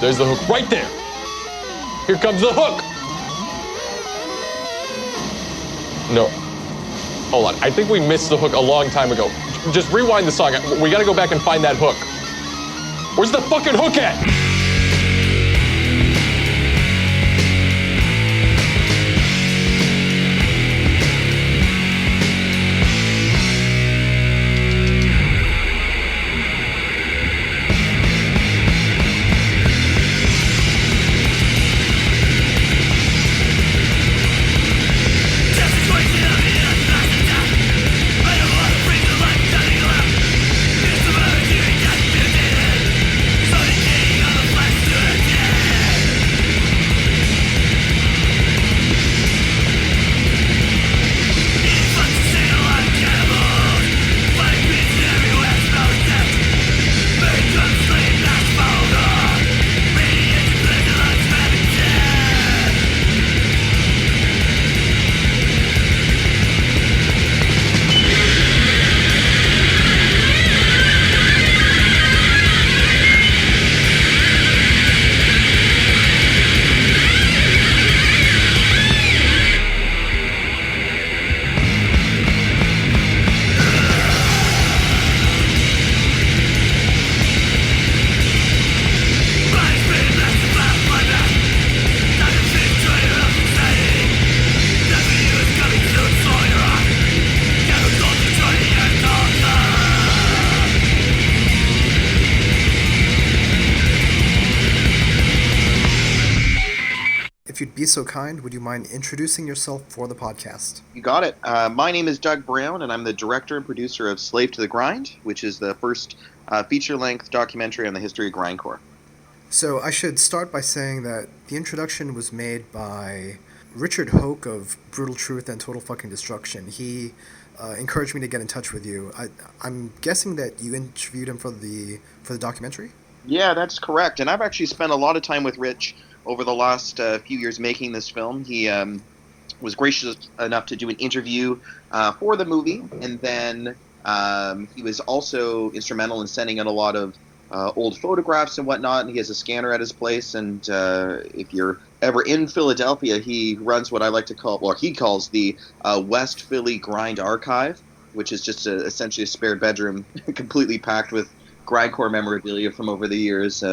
There's the hook right there. Here comes the hook. No. Hold on. I think we missed the hook a long time ago. Just rewind the song. We gotta go back and find that hook. Where's the fucking hook at? If you'd be so kind, would you mind introducing yourself for the podcast? You got it. My name is Doug Brown, and I'm the director and producer of Slave to the Grind, which is the first feature-length documentary on the history of grindcore. So I should start by saying that the introduction was made by Richard Hoke of Brutal Truth and Total Fucking Destruction. He encouraged me to get in touch with you. I'm guessing that you interviewed him for the documentary? Yeah, that's correct. And I've actually spent a lot of time with Rich over the last few years making this film. He was gracious enough to do an interview for the movie, and then he was also instrumental in sending in a lot of old photographs and whatnot, and he has a scanner at his place, and if you're ever in Philadelphia, he runs what I like to call, or he calls the West Philly Grind Archive, which is just essentially a spare bedroom completely packed with grindcore memorabilia from over the years,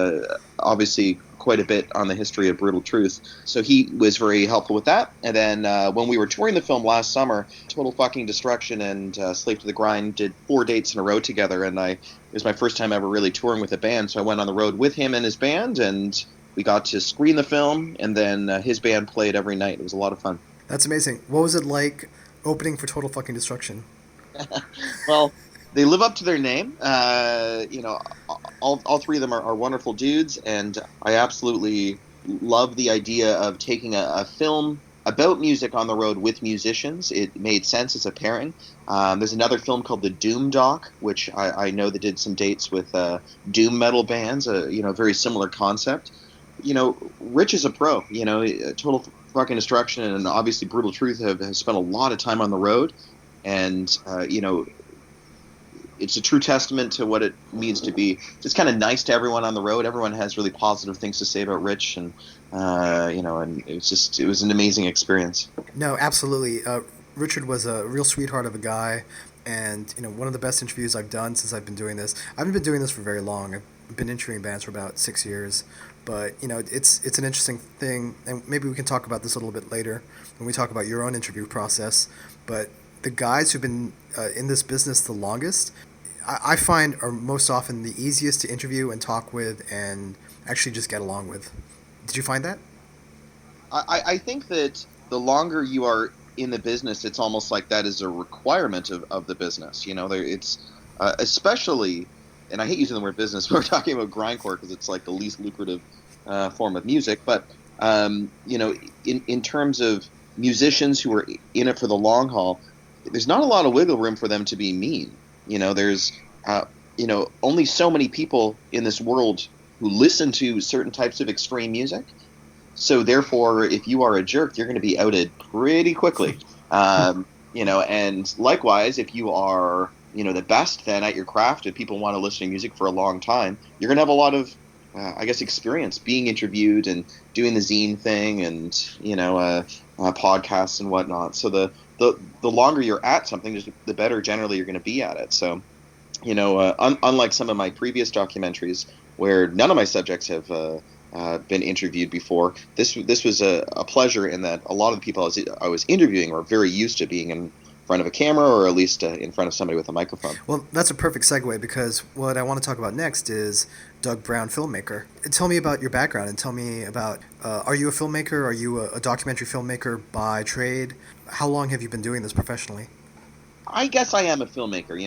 obviously quite a bit on the history of Brutal Truth. So he was very helpful with that. And then when we were touring the film last summer, Total Fucking Destruction and Slave to the Grind did 4 dates in a row together, and it was my first time ever really touring with a band, so I went on the road with him and his band, and we got to screen the film, and then his band played every night. It was a lot of fun. That's amazing. What was it like opening for Total Fucking Destruction? Well, they live up to their name. All three of them are wonderful dudes, and I absolutely love the idea of taking a film about music on the road with musicians. It made sense as a pairing. There's another film called The Doom Doc, which I know they did some dates with doom metal bands, very similar concept. Rich is a pro. Total Fucking Destruction and obviously Brutal Truth have spent a lot of time on the road, and it's a true testament to what it means to be just kind of nice to everyone on the road. Everyone has really positive things to say about Rich, and and it was an amazing experience. No, absolutely. Richard was a real sweetheart of a guy, and one of the best interviews I've done since I've been doing this. I haven't been doing this for very long. I've been interviewing bands for about 6 years, but it's an interesting thing, and maybe we can talk about this a little bit later when we talk about your own interview process. But the guys who've been in this business the longest, I find are most often the easiest to interview and talk with and actually just get along with. Did you find that? I think that the longer you are in the business, it's almost like that is a requirement of the business. It's especially, and I hate using the word business, but we're talking about grindcore because it's like the least lucrative form of music. But, in terms of musicians who are in it for the long haul, there's not a lot of wiggle room for them to be mean. There's only so many people in this world who listen to certain types of extreme music. So therefore, if you are a jerk, you're going to be outed pretty quickly. And likewise, if you are, the best then at your craft and people want to listen to music for a long time, you're going to have a lot of I guess, experience being interviewed and doing the zine thing and, podcasts and whatnot. So the longer you're at something, just the better generally you're going to be at it. So, unlike some of my previous documentaries where none of my subjects have been interviewed before, this was a pleasure in that a lot of the people I was interviewing were very used to being in front of a camera, or at least in front of somebody with a microphone. Well, that's a perfect segue, because what I want to talk about next is Doug Brown, filmmaker. Tell me about your background, and tell me about, are you a filmmaker? Are you a documentary filmmaker by trade? How long have you been doing this professionally? I guess I am a filmmaker.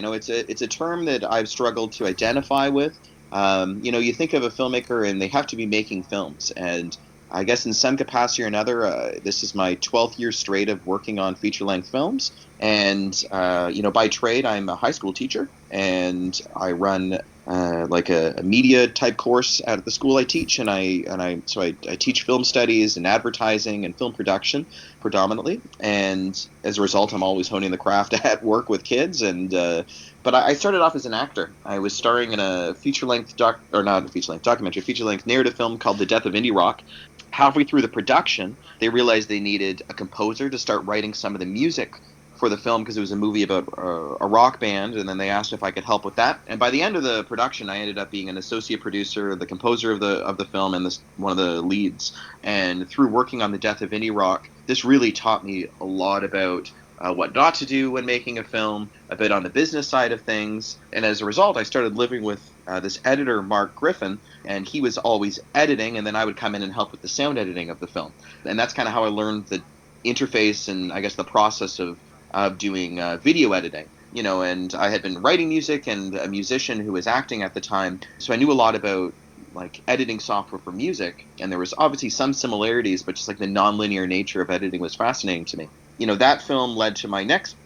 It's a term that I've struggled to identify with. You think of a filmmaker and they have to be making films, and I guess in some capacity or another, this is my 12th year straight of working on feature-length films. And, by trade, I'm a high school teacher, and I run like a media type course at the school I teach. And I teach film studies and advertising and film production predominantly. And as a result, I'm always honing the craft at work with kids. And but I started off as an actor. I was starring in a feature-length documentary, feature-length narrative film called The Death of Indie Rock. Halfway through the production, they realized they needed a composer to start writing some of the music for the film, because it was a movie about a rock band, and then they asked if I could help with that. And by the end of the production, I ended up being an associate producer, the composer of the film, and one of the leads. And through working on The Death of Indie Rock, this really taught me a lot about what not to do when making a film, a bit on the business side of things. And as a result, I started living with this editor, Mark Griffin, and he was always editing, and then I would come in and help with the sound editing of the film. And that's kind of how I learned the interface and I guess the process of doing video editing. And I had been writing music and a musician who was acting at the time, so I knew a lot about like editing software for music, and there was obviously some similarities, but just like the nonlinear nature of editing was fascinating to me. That film led to my next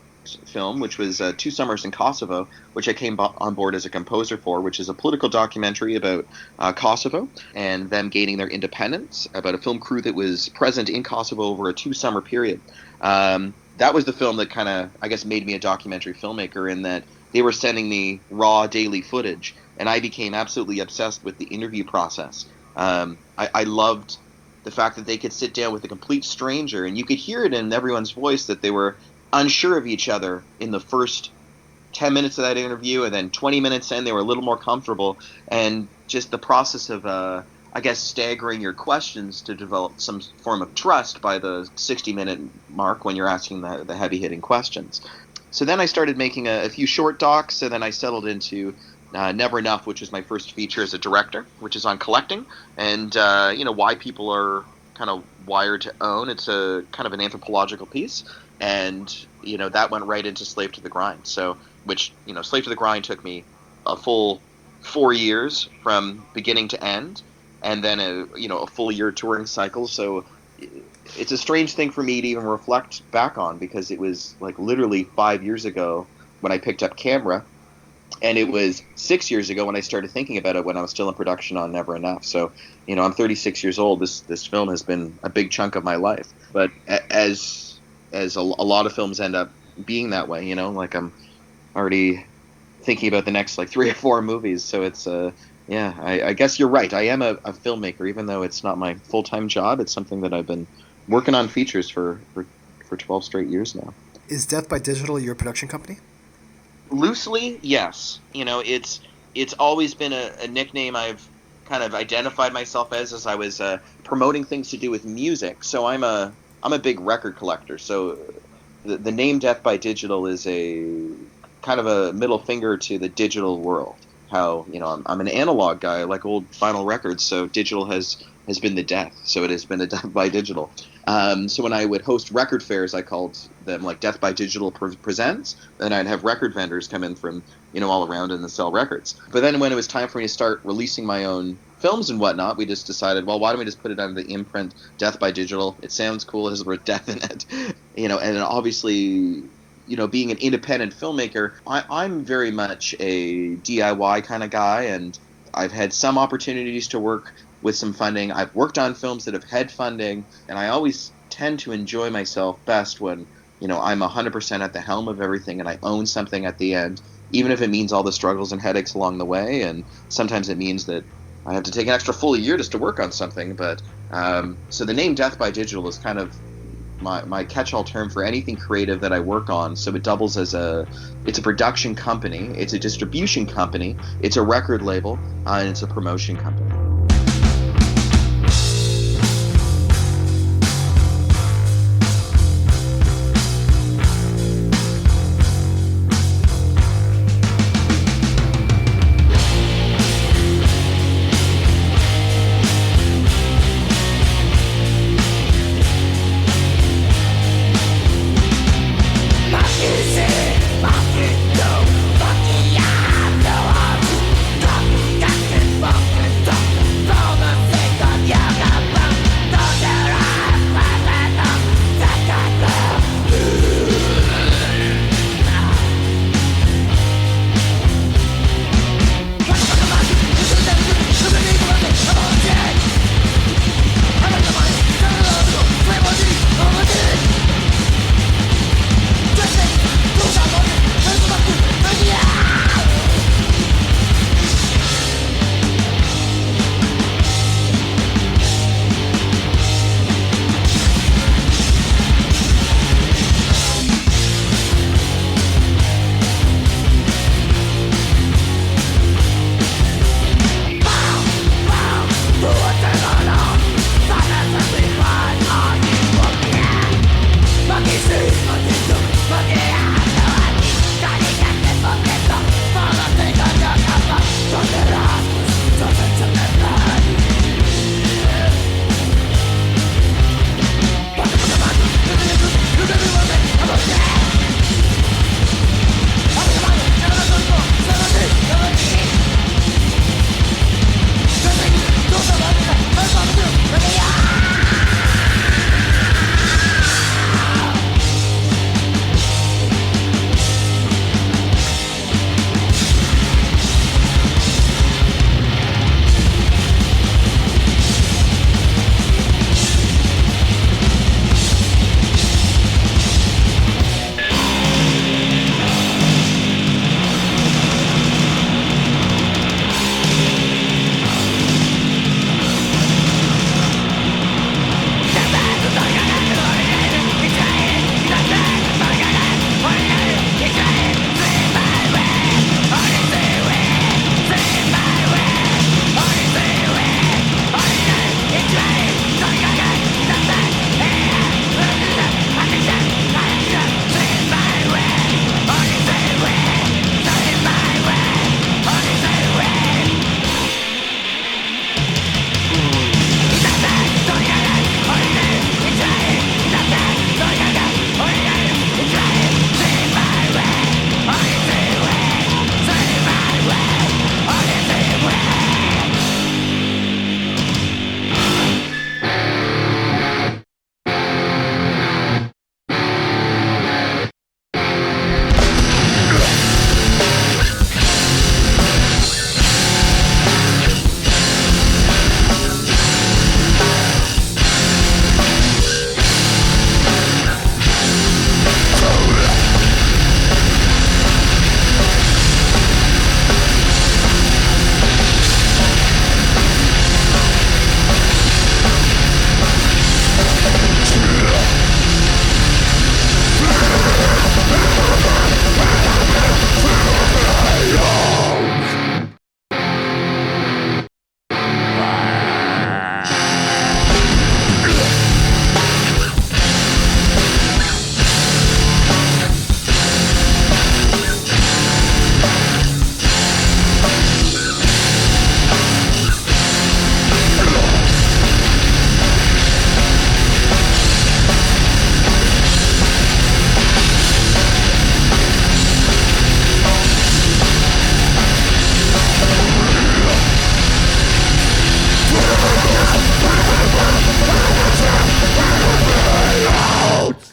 film, which was 2 Summers in Kosovo, which I came on board as a composer for, which is a political documentary about Kosovo and them gaining their independence, about a film crew that was present in Kosovo over a 2-summer period. That was the film that kind of, I guess, made me a documentary filmmaker, in that they were sending me raw daily footage, and I became absolutely obsessed with the interview process. I loved the fact that they could sit down with a complete stranger, and you could hear it in everyone's voice that they were unsure of each other in the first 10 minutes of that interview, and then 20 minutes in, they were a little more comfortable, and just the process of I guess staggering your questions to develop some form of trust by the 60-minute mark when you're asking the heavy-hitting questions. So then I started making a few short docs, and then I settled into Never Enough, which was my first feature as a director, which is on collecting and why people are kind of wired to own. It's a kind of an anthropological piece, and that went right into Slave to the Grind. So, which Slave to the Grind took me a full 4 years from beginning to end. And then a full year touring cycle. So it's a strange thing for me to even reflect back on, because it was like literally 5 years ago when I picked up camera, and it was 6 years ago when I started thinking about it when I was still in production on Never Enough. So I'm 36 years old. This film has been a big chunk of my life. But as a lot of films end up being that way, like I'm already thinking about the next like 3 or 4 movies. So it's yeah, I guess you're right. I am a filmmaker, even though it's not my full-time job. It's something that I've been working on features for 12 straight years now. Is Death by Digital your production company? Loosely, yes. It's always been a nickname I've kind of identified myself as I was promoting things to do with music. So I'm a big record collector. So the name Death by Digital is a kind of a middle finger to the digital world. How I'm an analog guy. I like old vinyl records, so digital has been the death. So it has been a Death by Digital. So when I would host record fairs, I called them like Death by Digital Presents. Then I'd have record vendors come in from all around and sell records. But then when it was time for me to start releasing my own films and whatnot, we just decided, well, why don't we just put it under the imprint Death by Digital? It sounds cool. It has the word death in it. And obviously, being an independent filmmaker, I'm very much a DIY kind of guy, and I've had some opportunities to work with some funding. I've worked on films that have had funding, and I always tend to enjoy myself best when, I'm 100% at the helm of everything and I own something at the end, even if it means all the struggles and headaches along the way. And sometimes it means that, I have to take an extra full year just to work on something. But so the name Death by Digital is kind of my catch-all term for anything creative that I work on. So it doubles as it's a production company, it's a distribution company, it's a record label, and it's a promotion company.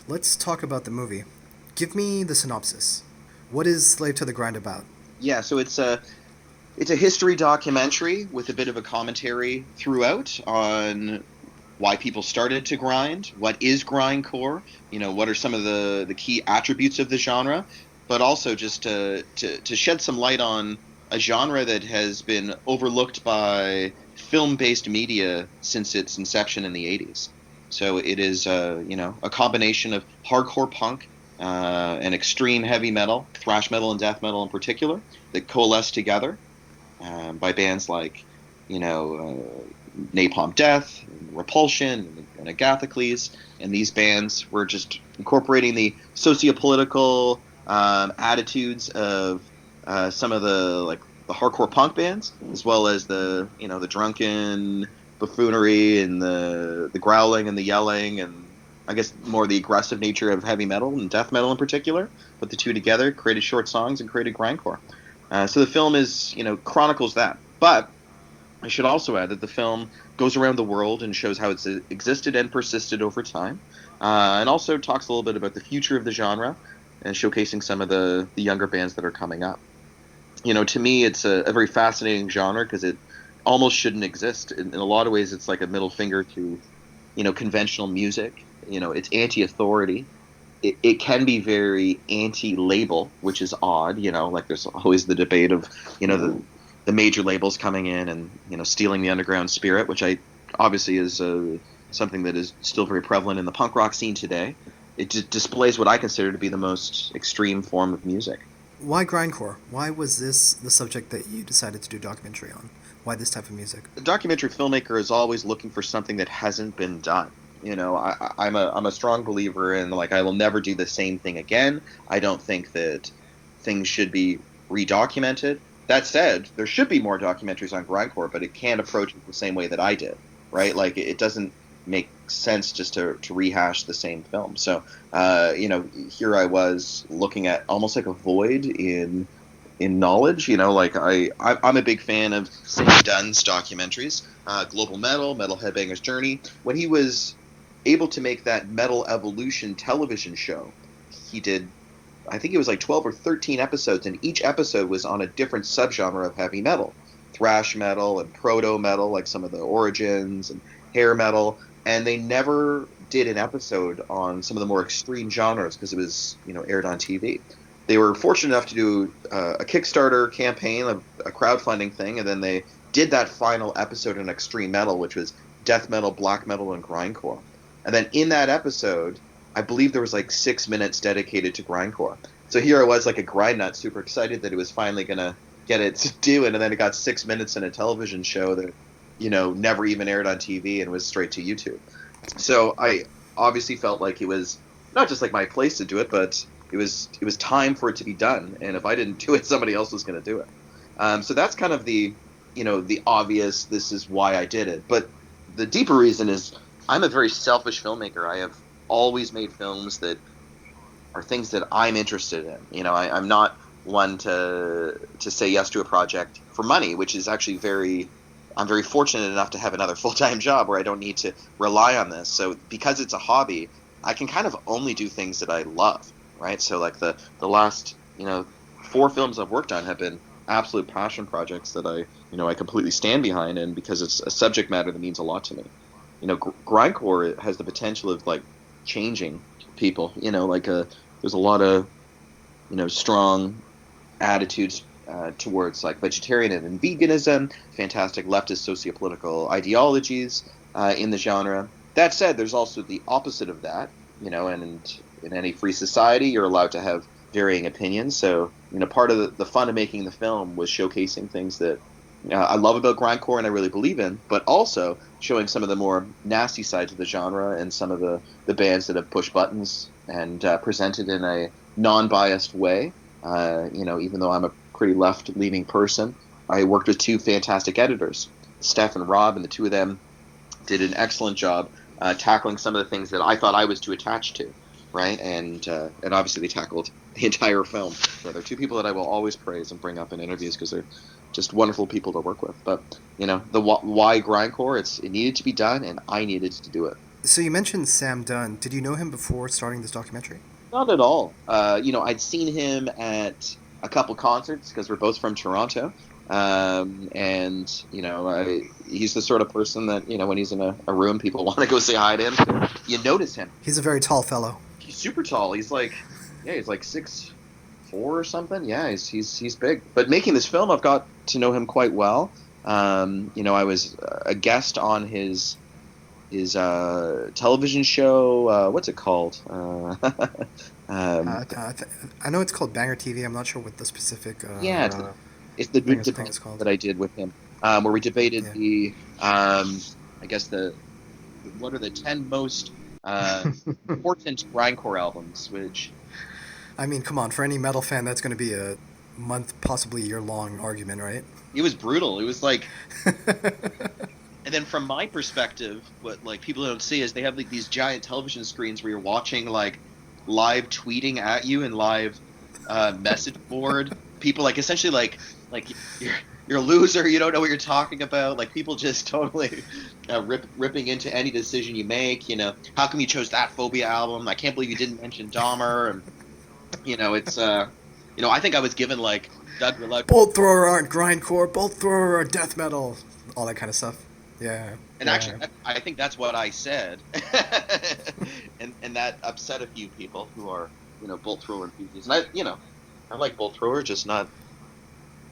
Let's talk about the movie. Give me the synopsis. What is Slave to the Grind about? Yeah, so it's a history documentary with a bit of a commentary throughout on why people started to grind, what is grindcore, what are some of the key attributes of the genre, but also just to shed some light on a genre that has been overlooked by film-based media since its inception in the 80s. So it is, a combination of hardcore punk and extreme heavy metal, thrash metal and death metal in particular, that coalesced together by bands like, Napalm Death, and Repulsion, and Agathocles, and these bands were just incorporating the sociopolitical attitudes of some of the hardcore punk bands, as well as the drunken buffoonery and the growling and the yelling, and I guess more the aggressive nature of heavy metal and death metal in particular. Put the two together, created short songs, and created grindcore. So the film chronicles that, but I should also add that the film goes around the world and shows how it's existed and persisted over time, and also talks a little bit about the future of the genre and showcasing some of the younger bands that are coming up. To me, it's a very fascinating genre because it almost shouldn't exist. In a lot of ways, it's like a middle finger to, conventional music. It's anti-authority. It can be very anti-label, which is odd. Like there's always the debate of, the major labels coming in and stealing the underground spirit, which obviously is something that is still very prevalent in the punk rock scene today. It displays what I consider to be the most extreme form of music. Why grindcore? Why was this the subject that you decided to do a documentary on? Why this type of music? The documentary filmmaker is always looking for something that hasn't been done. I'm a strong believer in I will never do the same thing again. I don't think that things should be redocumented. That said, there should be more documentaries on grindcore, but it can't approach it the same way that I did, right? It doesn't make sense just to rehash the same film. So, here I was looking at almost like a void in knowledge. I'm a big fan of Sam Dunn's documentaries, Global Metal Headbanger's Journey. When he was able to make that Metal Evolution television show, he did, I think it was 12 or 13 episodes, and each episode was on a different subgenre of heavy metal. Thrash metal and proto metal, like some of the Origins and hair metal, and they never did an episode on some of the more extreme genres because it was, aired on TV. They were fortunate enough to do a Kickstarter campaign, a crowdfunding thing, and then they did that final episode in extreme metal, which was death metal, black metal, and grindcore. And then in that episode, I believe there was 6 minutes dedicated to grindcore. So here I was like a grind nut, super excited that it was finally going to get its due, and then it got 6 minutes in a television show that, never even aired on TV and was straight to YouTube. So I obviously felt like it was not just my place to do it, but it was time for it to be done. And if I didn't do it, somebody else was going to do it. So that's kind of the obvious, this is why I did it. But the deeper reason is I'm a very selfish filmmaker. I have always made films that are things that I'm interested in. I'm not one to say yes to a project for money, which is actually I'm very fortunate enough to have another full-time job where I don't need to rely on this. So because it's a hobby, I can kind of only do things that I love, right? So the last 4 films I've worked on have been absolute passion projects that I completely stand behind, and because it's a subject matter that means a lot to me. Grindcore has the potential of changing people. There's a lot of strong attitudes towards vegetarianism and veganism, fantastic leftist sociopolitical ideologies in the genre. That said, there's also the opposite of that, and in any free society, you're allowed to have varying opinions. So, part of the fun of making the film was showcasing things that I love about grindcore and I really believe in, but also showing some of the more nasty sides of the genre and some of the bands that have pushed buttons and presented in a non-biased way. Even though I'm a pretty left-leaning person, I worked with 2 fantastic editors, Steph and Rob, and the 2 of them did an excellent job tackling some of the things that I thought I was too attached to, right? And obviously they tackled the entire film. So they're 2 people that I will always praise and bring up in interviews because they're just wonderful people to work with. But, the why grindcore, it needed to be done, and I needed to do it. So you mentioned Sam Dunn. Did you know him before starting this documentary? Not at all. I'd seen him at a couple concerts because we're both from Toronto. He's the sort of person that, when he's in a room, people want to go say hi to him. So you notice him. He's a very tall fellow. He's super tall. He's he's 6'5", 4 or something. Yeah, he's big. But making this film, I've got to know him quite well. I was a guest on his television show. What's it called? I know it's called Banger TV. I'm not sure what the specific Yeah, it's the thing debate is called. that I did with him, where we debated Yeah. I guess what are the 10 most important grindcore albums, which. I mean, come on, for any metal fan, that's going to be a month, possibly year-long argument, right? It was brutal. It was like, and then from my perspective, what like people don't see is they have like these giant television screens where you're watching like live tweeting at you and live message board people like essentially like you're a loser. You don't know what you're talking about. Like people just totally ripping into any decision you make. How come you chose that Phobia album? I can't believe you didn't mention Dahmer. And it's I think I was given like Doug Reluctant. Bolt thrower aren't grindcore. Bolt thrower are death metal. All that kind of stuff. Yeah. And actually, I think that's what I said, and that upset a few people who are bolt thrower enthusiasts. And I like bolt thrower, just not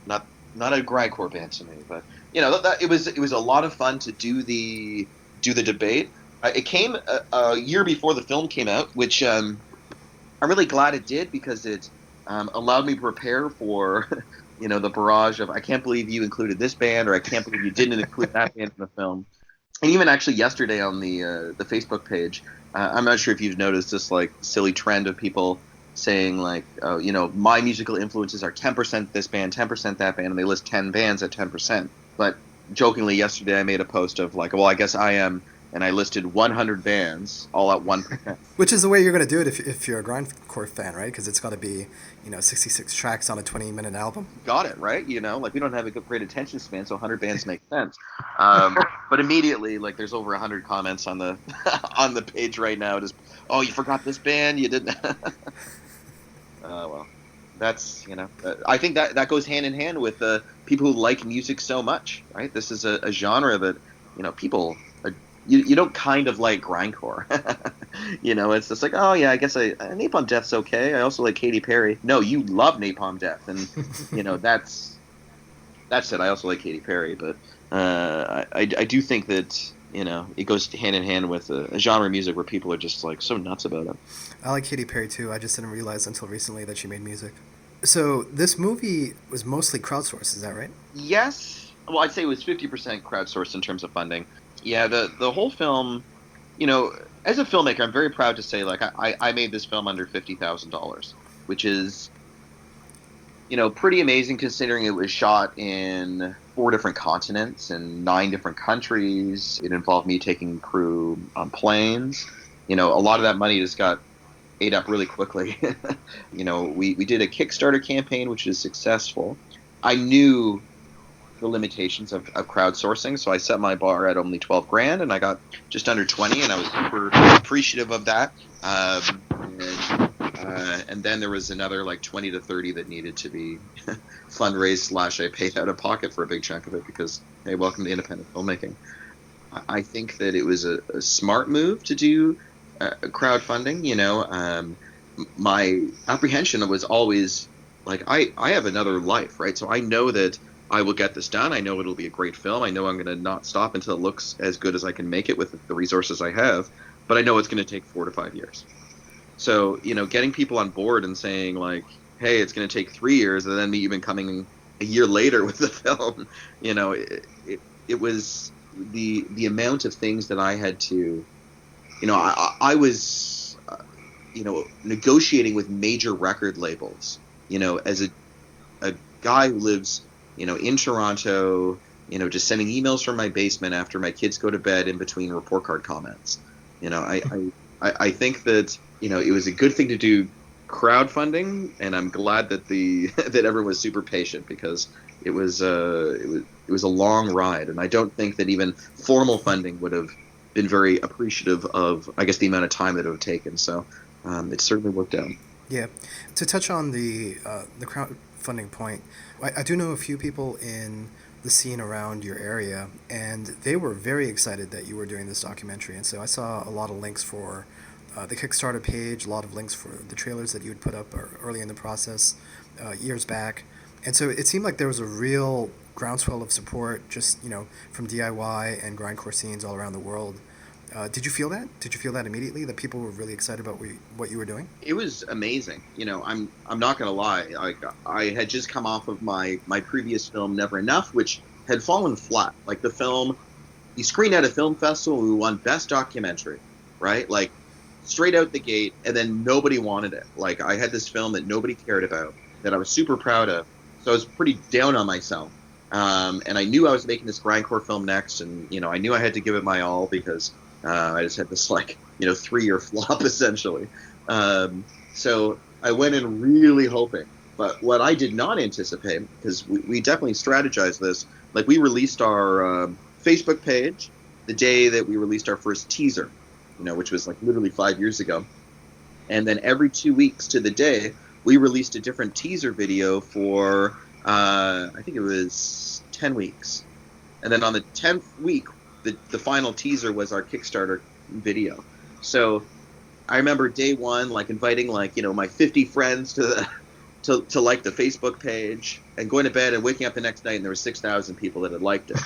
a grindcore band to me. But that it was a lot of fun to do the debate. It came a year before the film came out, which I'm really glad it did because it allowed me to prepare for the barrage of I can't believe you included this band or I can't believe you didn't include that band in the film. And even actually yesterday on the Facebook page, I'm not sure if you've noticed this like silly trend of people saying like, my musical influences are 10% this band, 10% that band, and they list 10 bands at 10%. But jokingly yesterday I made a post of like, well, I guess I am, and I listed 100 bands all at 1%. Which is the way you're going to do it if you're a grindcore fan, right? Because it's got to be 66 tracks on a 20-minute album. Got it, right? Like we don't have a great attention span, so 100 bands make sense. But immediately, like there's over 100 comments on the on the page right now. Just you forgot this band, you didn't. Well, that's I think that goes hand in hand with people who like music so much, right? This is a genre that people. You don't kind of like grindcore. It's just like, oh yeah, I guess Napalm Death's okay. I also like Katy Perry. No, you love Napalm Death, and that's it. I also like Katy Perry, but I do think that it goes hand in hand with a genre of music where people are just like so nuts about it. I like Katy Perry too. I just didn't realize until recently that she made music. So this movie was mostly crowdsourced, is that right? Yes. Well, I'd say it was 50% crowdsourced in terms of funding. Yeah, the whole film, as a filmmaker, I'm very proud to say, like, I made this film under $50,000, which is, pretty amazing considering it was shot in 4 different continents and 9 different countries. It involved me taking crew on planes. A lot of that money just got ate up really quickly. We did a Kickstarter campaign, which is successful. I knew the limitations of crowdsourcing, so I set my bar at only $12,000 and I got just under 20, and I was super appreciative of that. And then there was another like 20 to 30 that needed to be fundraised / I paid out of pocket for a big chunk of it because, hey, welcome to independent filmmaking. I think that it was a smart move to do crowdfunding. My apprehension was always like I have another life, right? So I know that I will get this done. I know it'll be a great film. I know I'm going to not stop until it looks as good as I can make it with the resources I have. But I know it's going to take 4 to 5 years. So, getting people on board and saying, like, hey, it's going to take 3 years, and then me even coming a year later with the film, it was the amount of things that I had to, I was, negotiating with major record labels, as a guy who lives in Toronto, just sending emails from my basement after my kids go to bed in between report card comments. I think that, it was a good thing to do crowdfunding, and I'm glad that that everyone was super patient because it was a long ride, and I don't think that even formal funding would have been very appreciative of, I guess, the amount of time that it would have taken. So it certainly worked out. Yeah. To touch on the crowdfunding point, I do know a few people in the scene around your area, and they were very excited that you were doing this documentary. And so I saw a lot of links for the Kickstarter page, a lot of links for the trailers that you would put up early in the process, years back. And so it seemed like there was a real groundswell of support just, from DIY and grindcore scenes all around the world. Did you feel that? Did you feel that immediately, that people were really excited about what you were doing? It was amazing. I'm not gonna lie. I had just come off of my previous film, Never Enough, which had fallen flat. Like, the film, we screened at a film festival, we won Best Documentary, right? Like, straight out the gate, and then nobody wanted it. Like, I had this film that nobody cared about, that I was super proud of, so I was pretty down on myself. And I knew I was making this grindcore film next, and, I knew I had to give it my all, because I just had this, 3-year flop, essentially. So I went in really hoping. But what I did not anticipate, because we definitely strategized this, we released our Facebook page the day that we released our first teaser, which was literally 5 years ago. And then every 2 weeks to the day, we released a different teaser video for, I think it was 10 weeks. And then on the 10th week, the final teaser was our Kickstarter video. So I remember day one, inviting my 50 friends to like the Facebook page, and going to bed and waking up the next night and there were 6,000 people that had liked it.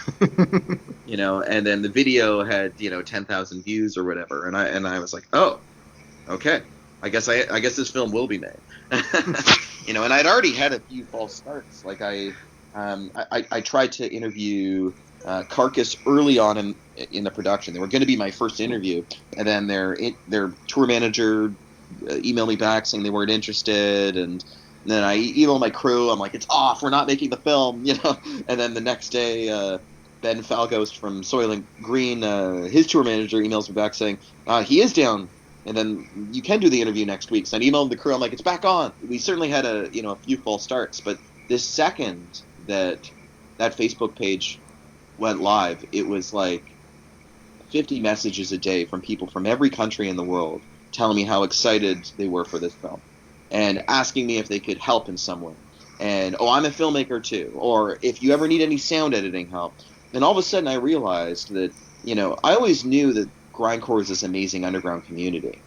And then the video had 10,000 views or whatever, and I was like, oh, okay, I guess this film will be made. And I'd already had a few false starts. I tried to interview Carcass early on in the production. They were going to be my first interview, and then their tour manager emailed me back saying they weren't interested, and then I emailed my crew. I'm like, it's off. We're not making the film, And then the next day, Ben Falgost from Soil and Green, his tour manager, emails me back saying he is down, and then you can do the interview next week. So I emailed the crew. I'm like, it's back on. We certainly had a few false starts, but this second that Facebook page went live, it was 50 messages a day from people from every country in the world telling me how excited they were for this film and asking me if they could help in some way. And, I'm a filmmaker too, or if you ever need any sound editing help. And all of a sudden I realized that, I always knew that grindcore is this amazing underground community.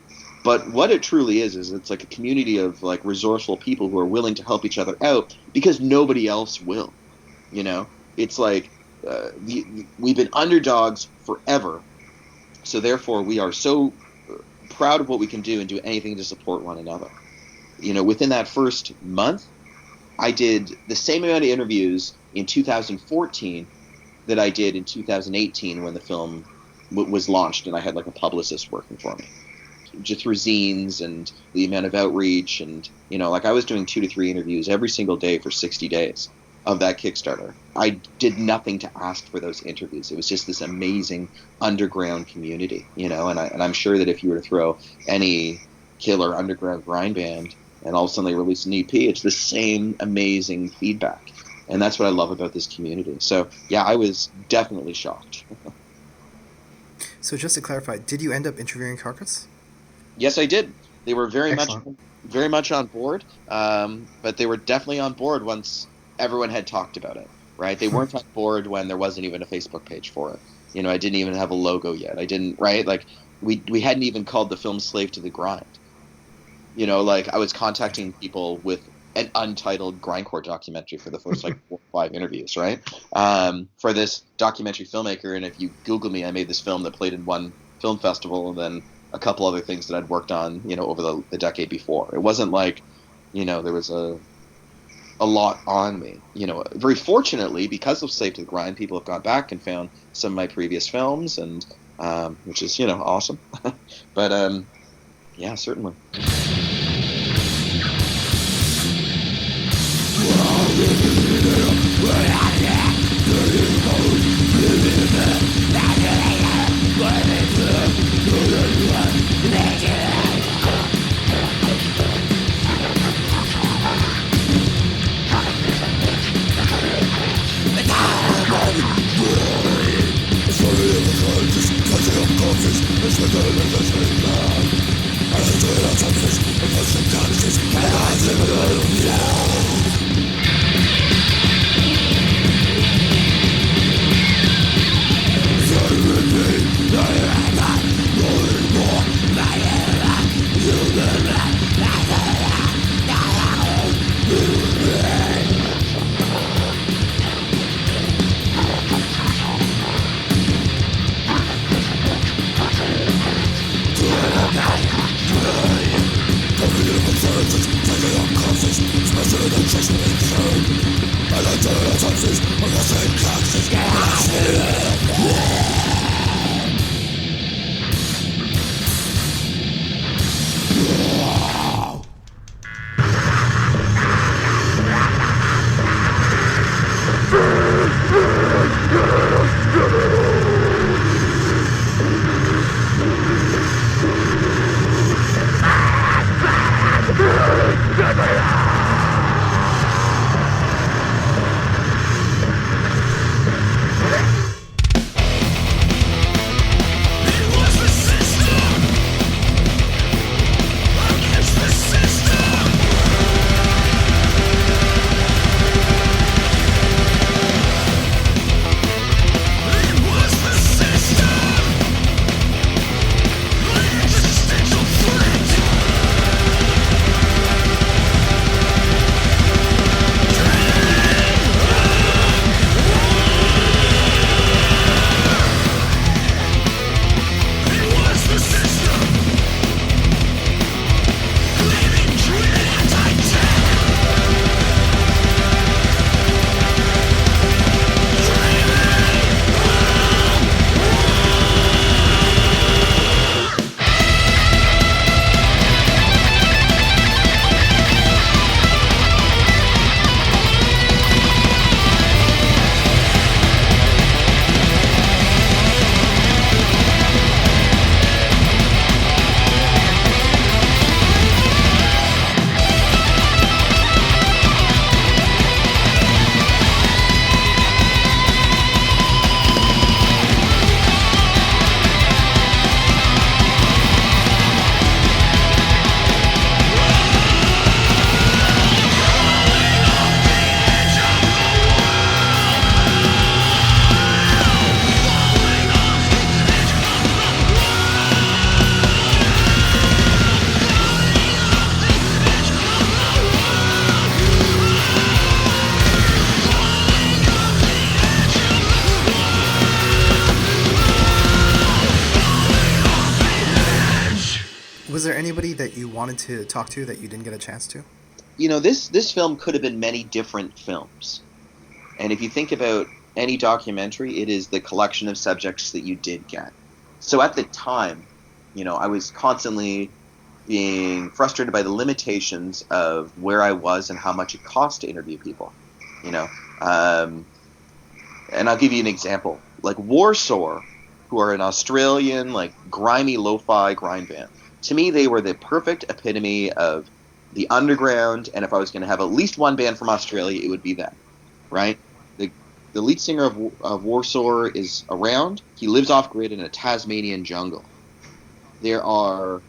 But what it truly is it's a community of resourceful people who are willing to help each other out because nobody else will. It's we've been underdogs forever, so therefore we are so proud of what we can do and do anything to support one another. Within that first month, I did the same amount of interviews in 2014 that I did in 2018 when the film was launched, and I had a publicist working for me, just through zines and the amount of outreach, and I was doing 2 to 3 interviews every single day for 60 days of that Kickstarter. I did nothing to ask for those interviews. It was just this amazing underground community, and I'm sure that if you were to throw any killer underground grind band and all of a sudden they release an EP, it's the same amazing feedback. And that's what I love about this community. So yeah, I was definitely shocked. So just to clarify, did you end up interviewing Carcass? Yes, I did. They were very Excellent. much on board, but they were definitely on board once everyone had talked about it, right? They weren't on board when there wasn't even a Facebook page for it. I didn't even have a logo yet. I didn't, right? We hadn't even called the film Slave to the Grind. I was contacting people with an untitled grindcore documentary for the first 4 or 5 interviews, right? For this documentary filmmaker, and if you Google me, I made this film that played in one film festival and then a couple other things that I'd worked on, over the decade before. It wasn't there was a lot on me. Very fortunately, because of Slave to the Grind, people have gone back and found some of my previous films, and which is, awesome. But yeah, certainly. More Was there anybody that you wanted to talk to that you didn't get a chance to? You know, this film could have been many different films. And if you think about any documentary, it is the collection of subjects that you did get. So at the time, you know, I was constantly being frustrated by the limitations of where I was and how much it cost to interview people, you know. And I'll give you an example. Like Warsaw, who are an Australian, like, grimy lo-fi grind band. To me, they were the perfect epitome of the underground, and if I was going to have at least one band from Australia, it would be them, right? The lead singer of Warsaw is around. He lives off-grid in a Tasmanian jungle. There are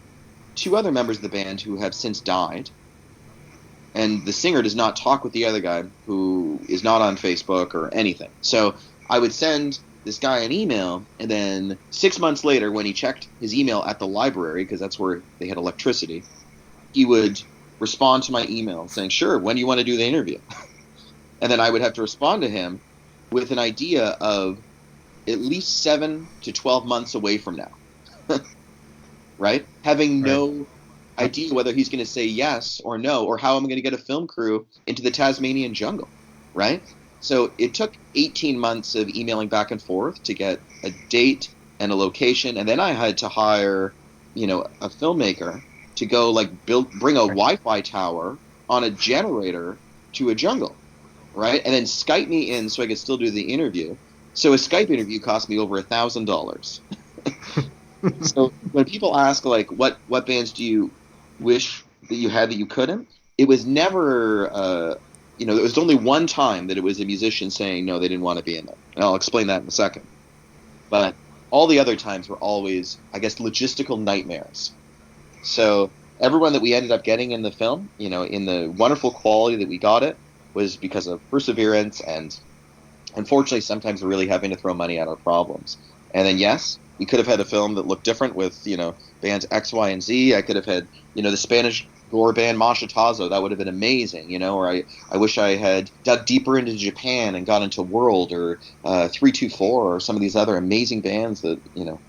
two other members of the band who have since died, and the singer does not talk with the other guy, who is not on Facebook or anything. So I would send this guy an email, and then 6 months later, when he checked his email at the library, because that's where they had electricity, he would respond to my email saying, sure, when do you want to do the interview? And then I would have to respond to him with an idea of at least 7 to 12 months away from now. Right? Having no idea whether he's going to say yes or no, or how I'm going to get a film crew into the Tasmanian jungle, right? So it took 18 months of emailing back and forth to get a date and a location, and then I had to hire, you know, a filmmaker to go, like, bring a Wi-Fi tower on a generator to a jungle, right? And then Skype me in so I could still do the interview. So a Skype interview cost me over $1,000. So when people ask, like, what bands do you wish that you had that you couldn't, it was never, you know, there was only one time that it was a musician saying no, they didn't want to be in it. And I'll explain that in a second. But all the other times were always, I guess, logistical nightmares. So everyone that we ended up getting in the film, you know, in the wonderful quality that we got it, was because of perseverance, and unfortunately sometimes we're really having to throw money at our problems. And then, yes, we could have had a film that looked different with, you know, bands X, Y, and Z. I could have had, you know, the Spanish gore band Machetazo. That would have been amazing, you know. Or I wish I had dug deeper into Japan and got into World or 324 or some of these other amazing bands that, you know,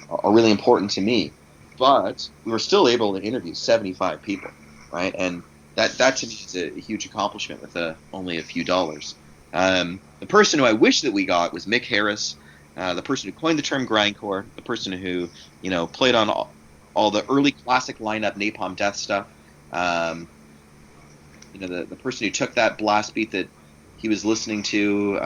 are really important to me. But we were still able to interview 75 people, right? And that to me is a huge accomplishment with only a few dollars. The person who I wish that we got was Mick Harris, the person who coined the term grindcore, the person who played on all the early classic lineup Napalm Death stuff. The person who took that blast beat that he was listening to,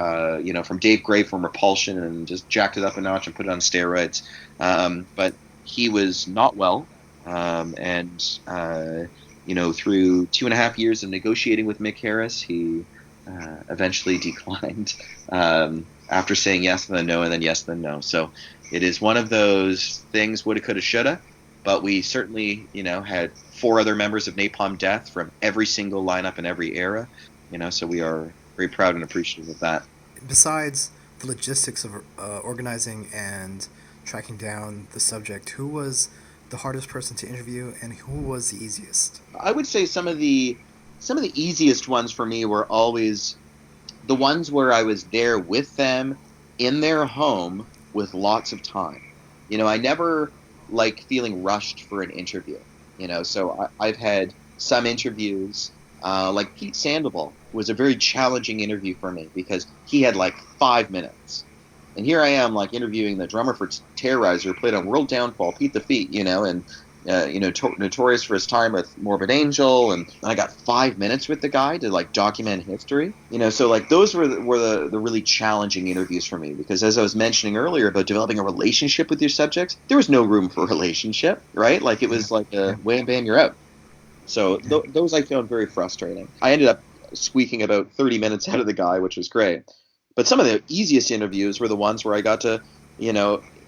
from Dave Gray from Repulsion and just jacked it up a notch and put it on steroids. But he was not well, and through 2.5 years of negotiating with Mick Harris, he eventually declined after saying yes and then no and then yes and then no. So it is one of those things, woulda, coulda, shoulda. But we certainly, had 4 other members of Napalm Death from every single lineup in every era. So we are very proud and appreciative of that. Besides the logistics of organizing and tracking down the subject, who was the hardest person to interview and who was the easiest? I would say some of the easiest ones for me were always the ones where I was there with them in their home with lots of time. I never like feeling rushed for an interview. So I've had some interviews, like Pete Sandoval was a very challenging interview for me because he had like 5 minutes. And here I am, like, interviewing the drummer for Terrorizer, who played on World Downfall, Pete the Feet, and notorious for his time with Morbid Angel, and I got 5 minutes with the guy to like document history. So like those were the really challenging interviews for me, because as I was mentioning earlier about developing a relationship with your subjects, there was no room for a relationship, right? Like it was like a wham bam, you're out. So those I found very frustrating. I ended up squeaking about 30 minutes out of the guy, which was great. But some of the easiest interviews were the ones where I got to,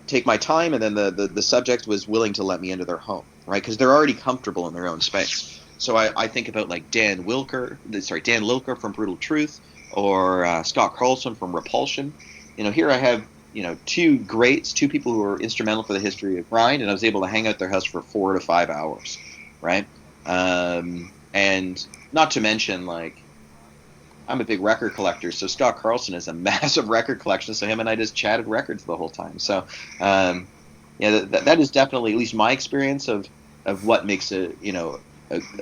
take my time, and then the subject was willing to let me into their home, right? Because they're already comfortable in their own space. So I think about like Dan Lilker from Brutal Truth, or Scott Carlson from Repulsion. Here I have, 2 greats, 2 people who are instrumental for the history of grind, and I was able to hang out at their house for 4 to 5 hours, right? And not to mention, like, I'm a big record collector, so Scott Carlson has a massive record collection, so him and I just chatted records the whole time. So, that is definitely, at least my experience of what makes a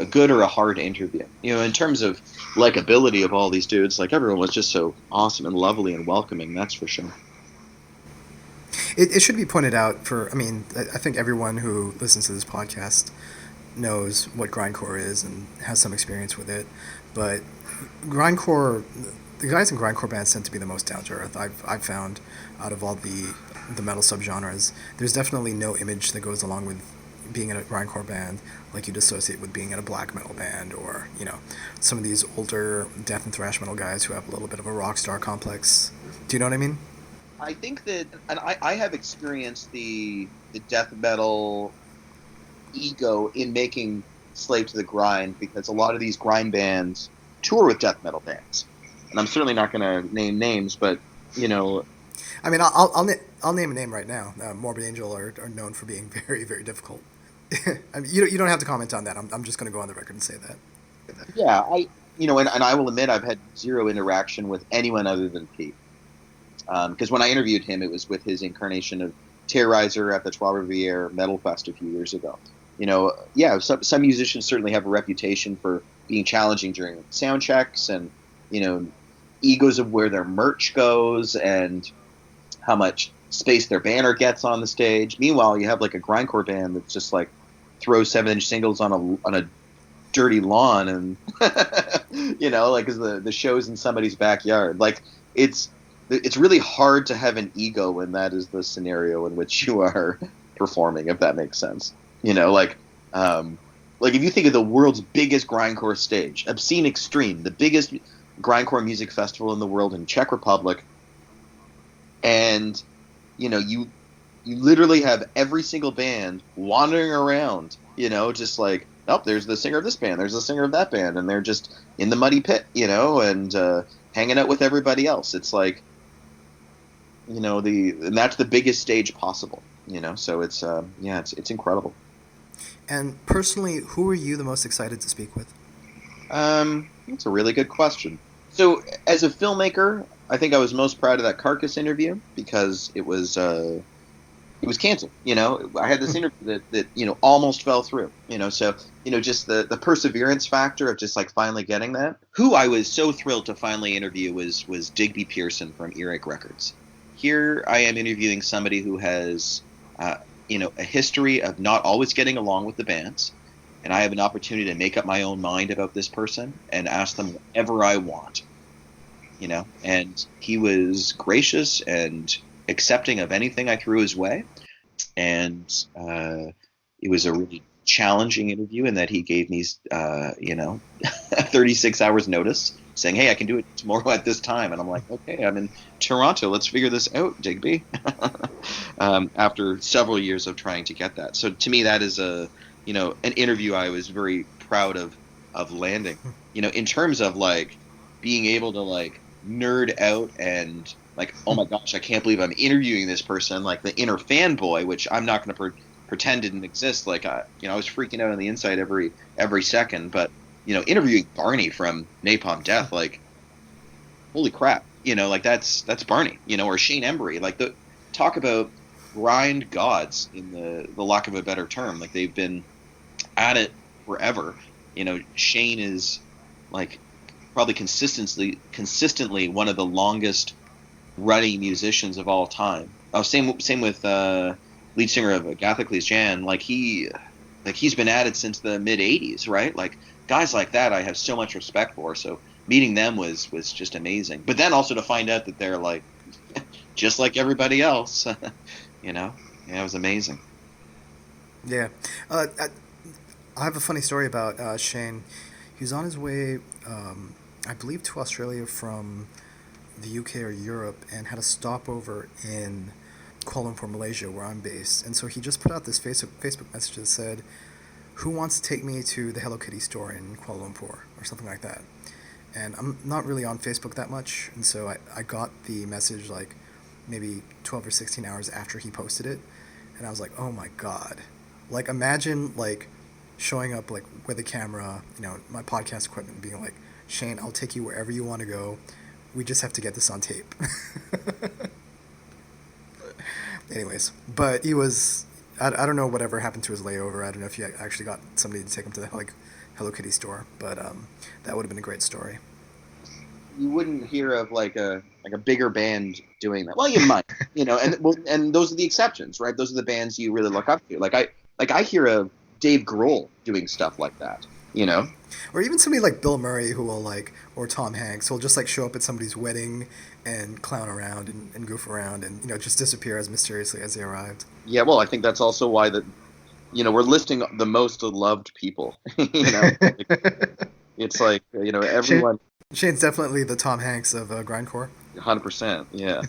good or a hard interview. In terms of likability of all these dudes, like, everyone was just so awesome and lovely and welcoming, that's for sure. It should be pointed out I think everyone who listens to this podcast knows what grindcore is and has some experience with it, but grindcore, the guys in grindcore bands tend to be the most down to earth. I've found out of all the metal subgenres. There's definitely no image that goes along with being in a grindcore band like you'd associate with being in a black metal band, or some of these older death and thrash metal guys who have a little bit of a rock star complex. Do you know what I mean? I think that, and I have experienced the death metal ego in making Slave to the Grind, because a lot of these grind bands tour with death metal bands, and I'm certainly not going to name names, but I'll name a name right now. Morbid Angel are known for being very, very difficult. You don't have to comment on that. I'm just going to go on the record and say that. Yeah, and I will admit I've had zero interaction with anyone other than Pete, because when I interviewed him, it was with his incarnation of Terrorizer at the Trois Rivières Metal Fest a few years ago. Some musicians certainly have a reputation for being challenging during sound checks, and egos of where their merch goes and how much space their banner gets on the stage. Meanwhile, you have like a grindcore band that's just like throws 7-inch singles on a dirty lawn, and like the show's in somebody's backyard. Like it's really hard to have an ego when that is the scenario in which you are performing, if that makes sense. Like if you think of the world's biggest grindcore stage, Obscene Extreme, the biggest grindcore music festival in the world in Czech Republic, and you literally have every single band wandering around, just like, oh, there's the singer of this band, there's the singer of that band, and they're just in the muddy pit, and hanging out with everybody else. It's like, and that's the biggest stage possible, so it's incredible. And personally, who are you the most excited to speak with? That's a really good question. So, as a filmmaker, I think I was most proud of that Carcass interview, because it was it was canceled. I had this interview that almost fell through. So just the perseverance factor of just like finally getting that. Who I was so thrilled to finally interview was Digby Pearson from Earache Records. Here I am interviewing somebody who has a history of not always getting along with the bands, and I have an opportunity to make up my own mind about this person and ask them whatever I want. And he was gracious and accepting of anything I threw his way. And it was a really challenging interview in that he gave me, 36 hours notice saying, hey, I can do it tomorrow at this time. And I'm like, okay, I'm in Toronto. Let's figure this out, Digby. After several years of trying to get that. So to me, that is an interview I was very proud of landing, in terms of like being able to like nerd out and like, oh my gosh, I can't believe I'm interviewing this person, like the inner fanboy, which I'm not going to pretend didn't exist. Like I was freaking out on the inside every second, but interviewing Barney from Napalm Death, like holy crap, like that's Barney, or Shane Embury, like talk about grind gods in the lack of a better term. Like they've been at it forever. Shane is like probably consistently one of the longest running musicians of all time. Oh, same with lead singer of Agathocles, Jan. Like he's been at it since the mid '80s, right? Like guys like that, I have so much respect for. So meeting them was just amazing. But then also to find out that they're like just like everybody else, it was amazing. Yeah, I have a funny story about Shane. He was on his way, I believe, to Australia from the UK or Europe, and had a stopover in Kuala Lumpur, Malaysia, where I'm based. And so he just put out this Facebook message that said, who wants to take me to the Hello Kitty store in Kuala Lumpur, or something like that. And I'm not really on Facebook that much, and so I got the message like maybe 12 or 16 hours after he posted it, and I was like, oh my god. Like imagine like showing up like with a camera, my podcast equipment, being like, Shane, I'll take you wherever you want to go. We just have to get this on tape. Anyways, but he was, I don't know whatever happened to his layover. I don't know if he actually got somebody to take him to the Hello Kitty store, but that would have been a great story. You wouldn't hear of like a bigger band doing that. Well, you might, and those are the exceptions, right? Those are the bands you really look up to. Like I hear of Dave Grohl doing stuff like that, Or even somebody like Bill Murray who will or Tom Hanks who will just show up at somebody's wedding and clown around and goof around and, just disappear as mysteriously as they arrived. Yeah, well, I think that's also why we're listing the most loved people, It's like, everyone. Shane's definitely the Tom Hanks of grindcore. 100%, yeah.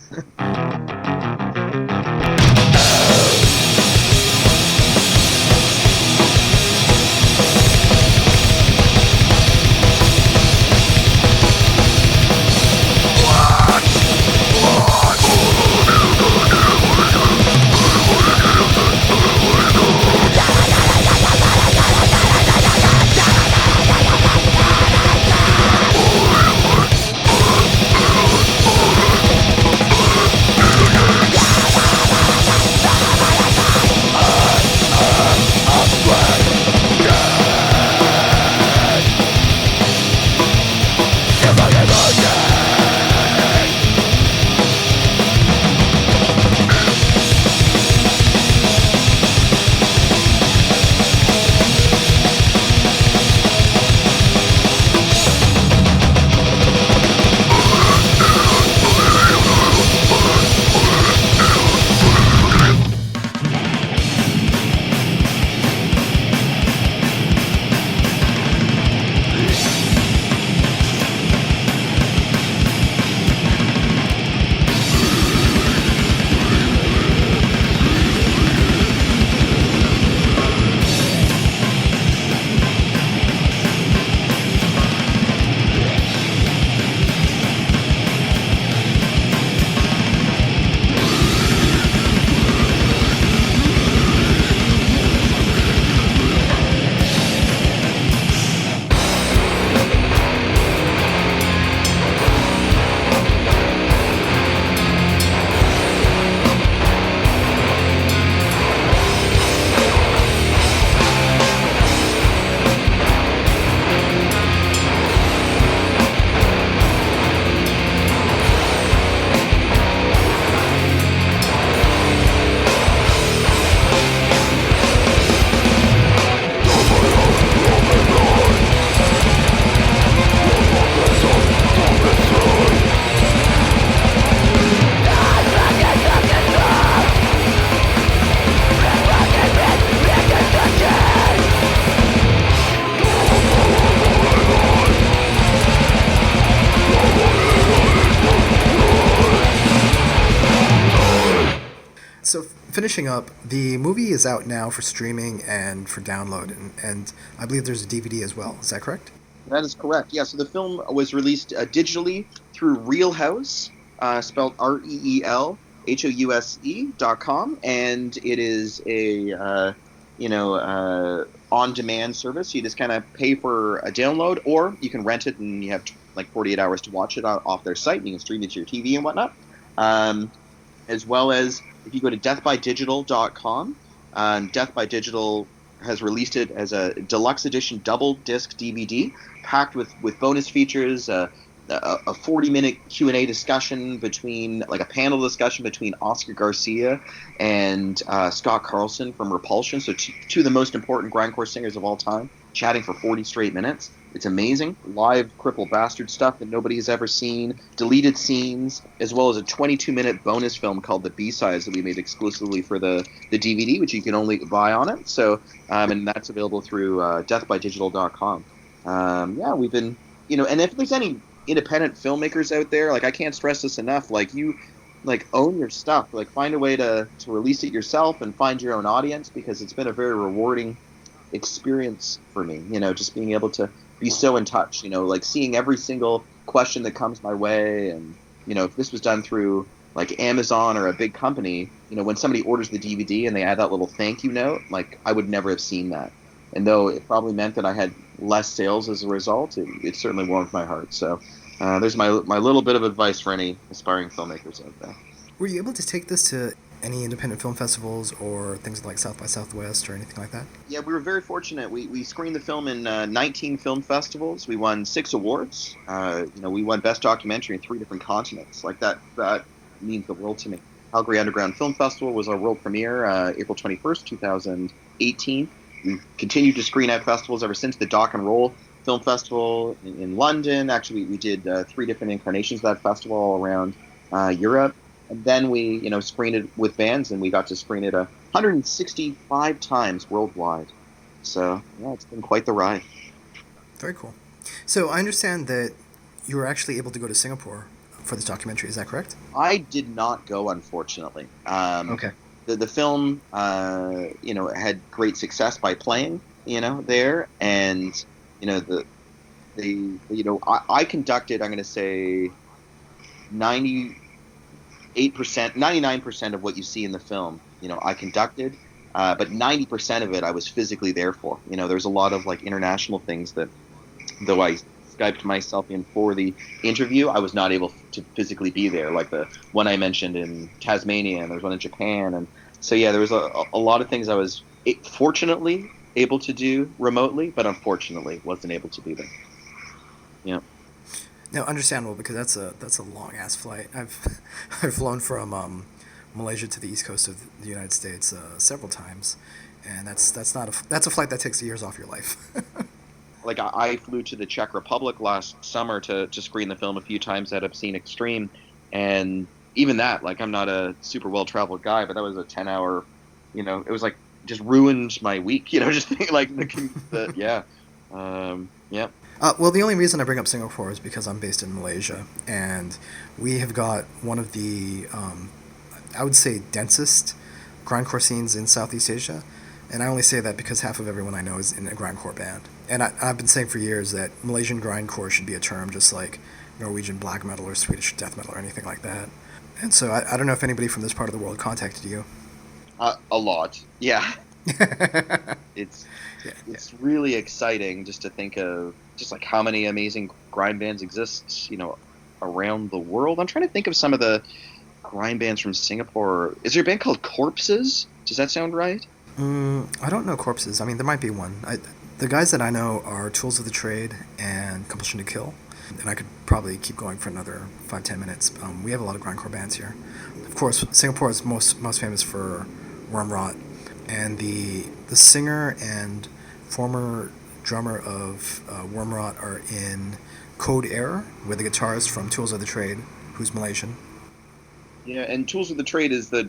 finishing up, the movie is out now for streaming and for download, and I believe there's a DVD as well. Is that correct? That is correct. Yeah, so the film was released digitally through Reelhouse, spelled ReelHouse.com, and it is a on-demand service. You just kind of pay for a download, or you can rent it and you have like 48 hours to watch it off their site. And you can stream it to your TV and whatnot. As well as if you go to deathbydigital.com, Death by Digital has released it as a deluxe edition double disc DVD, packed with bonus features, a 40-minute Q&A discussion like a panel discussion between Oscar Garcia and Scott Carlson from Repulsion, so two of the most important grindcore singers of all time, chatting for 40 straight minutes. It's amazing. Live Crippled Bastard stuff that nobody has ever seen, deleted scenes, as well as a 22-minute bonus film called The B-Sides that we made exclusively for the DVD, which you can only buy on it. So, and that's available through deathbydigital.com. Yeah, we've been, and if there's any independent filmmakers out there, like, I can't stress this enough, like, you, like, own your stuff, like, find a way to release it yourself and find your own audience, because it's been a very rewarding experience for me, just being able to be so in touch, like seeing every single question that comes my way. And if this was done through like Amazon or a big company, when somebody orders the DVD and they add that little thank you note, like, I would never have seen that. And though it probably meant that I had less sales as a result, it certainly warmed my heart. So there's my little bit of advice for any aspiring filmmakers out there. Were you able to take this to any independent film festivals or things like South by Southwest or anything like that? Yeah, we were very fortunate. We screened the film in 19 film festivals. We won 6 awards. We won Best Documentary in 3 different continents. Like, that means the world to me. Calgary Underground Film Festival was our world premiere, April 21st, 2018. We've continued to screen at festivals ever since. The Dock and Roll Film Festival in London. Actually, we did 3 different incarnations of that festival all around Europe. And then we, screened it with bands, and we got to screen it 165 times worldwide. So, yeah, it's been quite the ride. Very cool. So I understand that you were actually able to go to Singapore for this documentary. Is that correct? I did not go, unfortunately. Okay. The film, had great success by playing, there, and I conducted, I'm going to say, 99% of what you see in the film, I conducted, but 90% of it I was physically there for. There's a lot of like international things that, though I Skyped myself in for the interview, I was not able to physically be there. Like the one I mentioned in Tasmania, and there's one in Japan, and so yeah, there was a lot of things I was fortunately able to do remotely, but unfortunately wasn't able to be there. Yeah. No, understandable, because that's a long ass flight. I've flown from Malaysia to the east coast of the United States several times, and that's a flight that takes years off your life. Like I flew to the Czech Republic last summer to screen the film a few times at Obscene Extreme, and even that, like, I'm not a super well traveled guy, but that was a 10-hour, it was like just ruined my week, just thinking like yeah. Well, the only reason I bring up Singapore is because I'm based in Malaysia, and we have got one of the, I would say, densest grindcore scenes in Southeast Asia. And I only say that because half of everyone I know is in a grindcore band. And I've been saying for years that Malaysian grindcore should be a term just like Norwegian black metal or Swedish death metal or anything like that. And so I don't know if anybody from this part of the world contacted you. A lot, yeah. It's really exciting just to think of just like how many amazing grind bands exist, around the world. I'm trying to think of some of the grind bands from Singapore. Is there a band called Corpses? Does that sound right? I don't know Corpses. I mean, there might be one. The guys that I know are Tools of the Trade and Compulsion to Kill. And I could probably keep going for another 5-10 minutes. We have a lot of grindcore bands here. Of course, Singapore is most famous for Wormrot. And the singer and former drummer of Wormrot are in Code Error, with the guitarist from Tools of the Trade, who's Malaysian. Yeah, and Tools of the Trade is the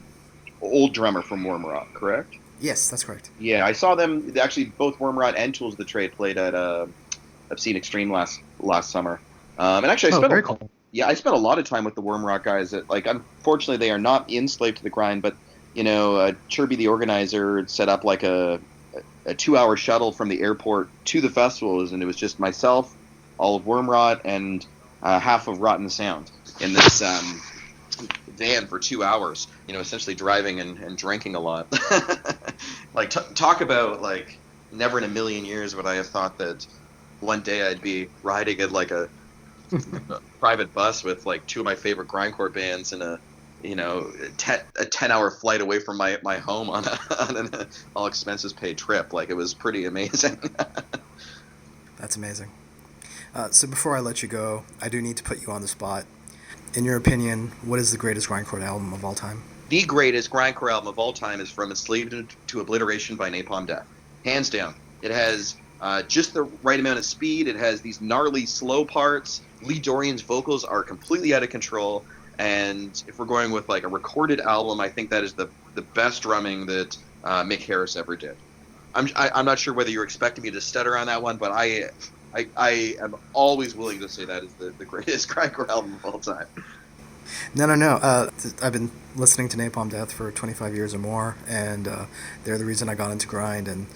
old drummer from Wormrot, correct? Yes, that's correct. Yeah, I saw them, actually, both Wormrot and Tools of the Trade played at Obscene Extreme last summer. And actually, I spent a lot of time with the Wormrot guys. Unfortunately, they are not enslaved to the grind, but Chirby the organizer had set up like a 2-hour shuttle from the airport to the festivals, and it was just myself, all of Wormrot, and half of Rotten Sound in this van for 2 hours. Essentially driving and drinking a lot. Like talk about like never in a million years would I have thought that one day I'd be riding in like a private bus with like two of my favorite grindcore bands and a 10-hour flight away from my home on an all expenses paid trip. Like, it was pretty amazing. That's amazing. So before I let you go, I do need to put you on the spot. In your opinion, what is the greatest grindcore album of all time? The greatest grindcore album of all time is From Enslaved to Obliteration by Napalm Death. Hands down. It has just the right amount of speed. It has these gnarly slow parts. Lee Dorian's vocals are completely out of control. And if we're going with like a recorded album, I think that is the best drumming that Mick Harris ever did. I'm not sure whether you're expecting me to stutter on that one, but I am always willing to say that is the greatest grindcore album of all time. No. I've been listening to Napalm Death for 25 years or more, and they're the reason I got into grind. And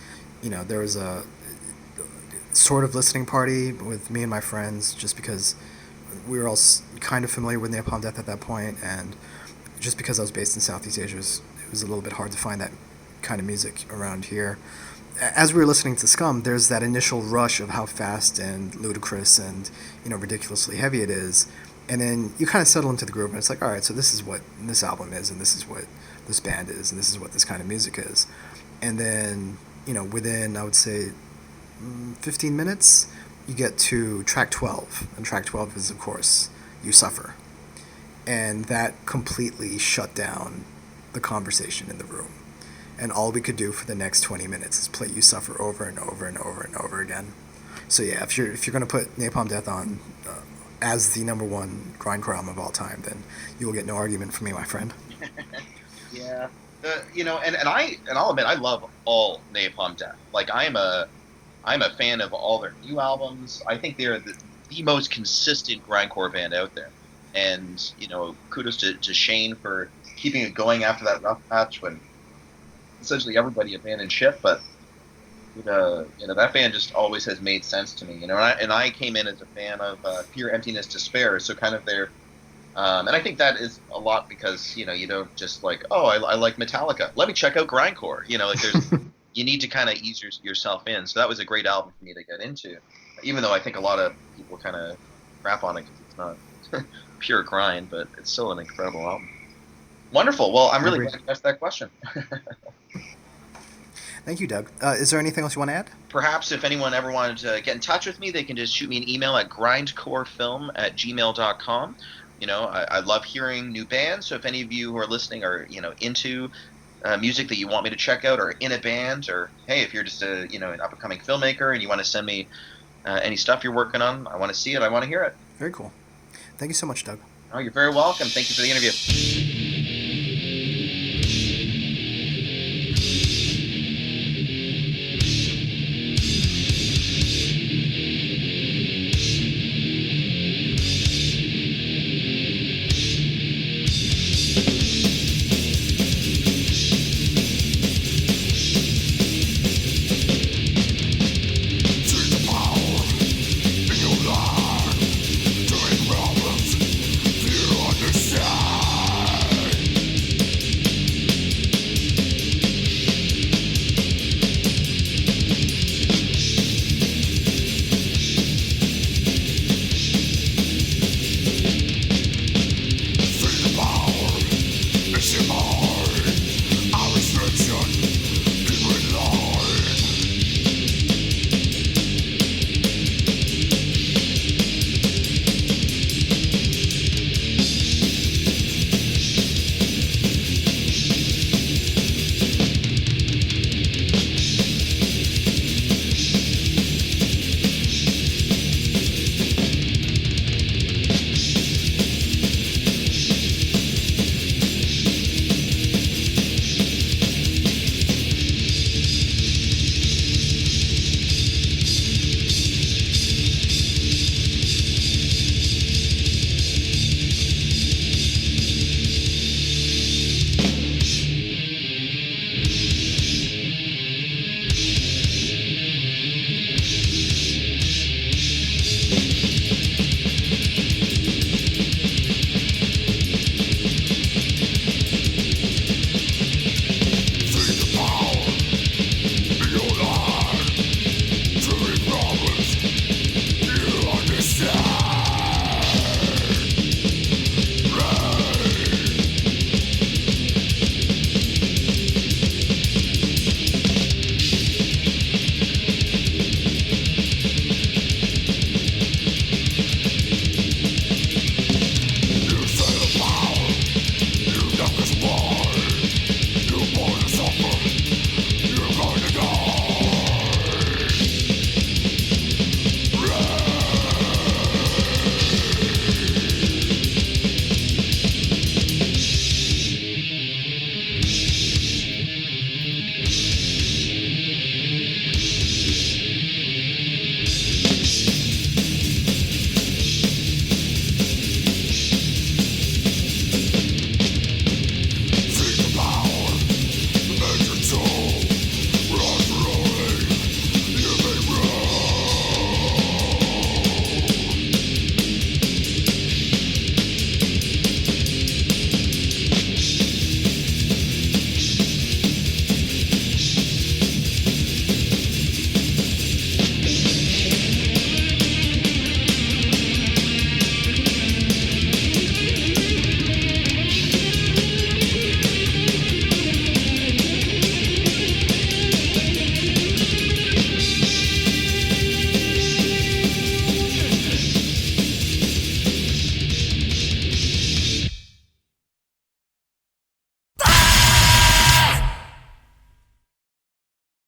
there was a sort of listening party with me and my friends, just because we were all kind of familiar with Napalm Death at that point, and just because I was based in Southeast Asia, it was a little bit hard to find that kind of music around here. As we were listening to Scum, there's that initial rush of how fast and ludicrous and ridiculously heavy it is, and then you kind of settle into the groove, and it's like, all right, so this is what this album is, and this is what this band is, and this is what this kind of music is. And then within, I would say, 15 minutes, you get to track 12, and track 12 is, of course, You Suffer. And that completely shut down the conversation in the room. And all we could do for the next 20 minutes is play You Suffer over and over and over and over again. So yeah, if you're going to put Napalm Death on as the number one grindcore album of all time, then you will get no argument from me, my friend. Yeah. And I'll admit, I love all Napalm Death. Like, I'm a fan of all their new albums. I think they're the most consistent grindcore band out there. And, kudos to Shane for keeping it going after that rough patch when essentially everybody abandoned ship. But, that band just always has made sense to me. And I came in as a fan of Pure Emptiness Despair. So kind of their... and I think that is a lot because, you don't just like, oh, I like Metallica. Let me check out grindcore. There's... You need to kind of ease yourself in. So that was a great album for me to get into, even though I think a lot of people kind of crap on it because it's not pure grind, but it's still an incredible album. Wonderful. Well, I'm really glad you asked that question. Thank you, Doug. Is there anything else you want to add? Perhaps if anyone ever wanted to get in touch with me, they can just shoot me an email at grindcorefilm@gmail.com. I love hearing new bands. So if any of you who are listening are, into music that you want me to check out, or in a band, or hey, if you're just an up-and-coming filmmaker and you want to send me any stuff you're working on, I want to see it, I want to hear it. Very cool. Thank you so much, Doug. Oh, you're very welcome. Thank you for the interview.